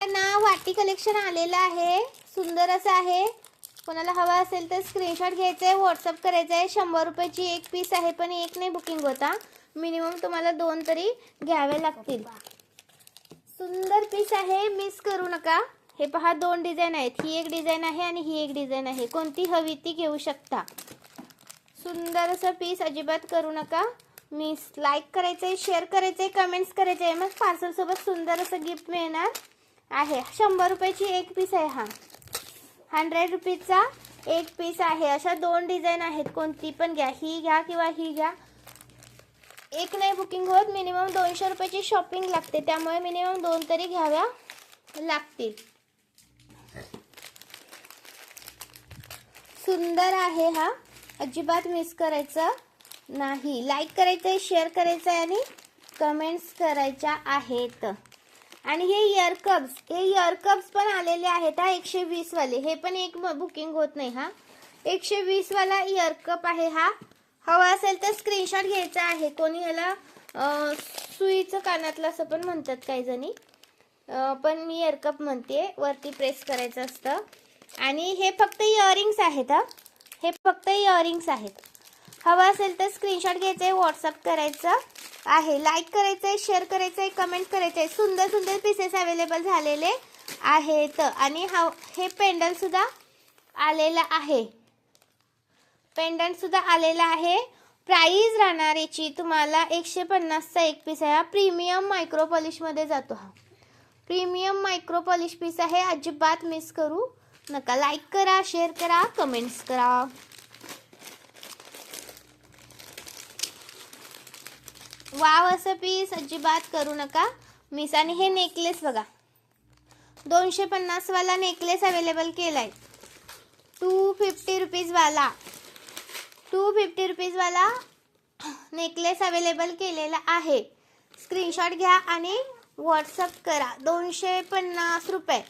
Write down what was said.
ना वाटी कलेक्शन आलेलं आहे, सुंदर असं आहे. कोणाला हवा असेल तर स्क्रीनशॉट घ्यायचा आहे, व्हॉट्सअप करायचा आहे. 100 रुपयाची एक पीस आहे, पण एक नाही बुकिंग होता. मिनिमम तुम्हाला 2 तरी घ्यावे लागतील. सुंदर पीस आहे, मिस करू नका. हे पहा 2 डिझाईन आहेत, ही एक डिझाईन आहे आणि ही एक डिझाईन आहे. कोणती हवी ती घेऊ शकता. सुंदर असं पीस, अजिबात करू नका मिस. लाईक करायचं आहे, शेअर करायचं आहे, कमेंट्स करायचे आहे. मग पार्सल सोबत सुंदर असं गिफ्ट मिळणार आहे. 100 रुपयाची एक पीस आहे. हा 100 रुपीजचा एक पीस आहे. अशा 2 डिझाईन आहेत, कोणती पण घ्या, ही घ्या किंवा ही घ्या. एक नाही बुकिंग होत, मिनिमम 200 रुपयाची शॉपिंग लागते, त्यामुळे मिनिमम 2 तरी घ्याव्या लागतील. सुंदर आहे हा, अजिबात मिस करायचं नाही. लाईक करायचं आहे, शेअर करायचं आहे आणि कमेंट्स करायच्या आहेत. आणि हे इयरकप्स पण आलेले आहेत हा, 120 वाले. हे पण एक बुकिंग होत नाही. हा 120 वाला इयरकप आहे. हा हवा असेल तर स्क्रीनशॉट घ्यायचा आहे. कोणी ह्याला सुईचं कानातलं असं पण म्हणतात काही जणी, पण मी इयरकप म्हणते. वरती प्रेस करायचं असतं. आणि हे फक्त इयरिंग्स आहेत. हा हे फक्त इयरिंग्स आहेत. हवा असेल तर स्क्रीनशॉट घ्यायचं आहे, व्हॉट्सअप करायचं आहे. लाईक करायचं आहे, शेअर करायचं आहे, कमेंट करायचं आहे. सुंदर सुंदर पीसेस अवेलेबल झालेले आहेत. आणि हे पेंडंट सुद्धा आलेलं आहे. प्राइस राहणार याची तुम्हाला 150चा एक पीस आहे. हा प्रीमियम मायक्रो पॉलिशमध्ये जातो. हा प्रीमियम मायक्रो पॉलिश पीस आहे, अजिबात मिस करू नका. लाईक करा, शेअर करा, कमेंट्स करा. वाव असं पीस, अजिबात करू नका मिस. आणि हे नेकलेस बघा, 250 वाला नेकलेस अवेलेबल केलाय. 250 रुपीज वाला नेकलेस अवेलेबल केलेला आहे. स्क्रीनशॉट घ्या आणि व्हॉट्सअप करा. 250 रुपये.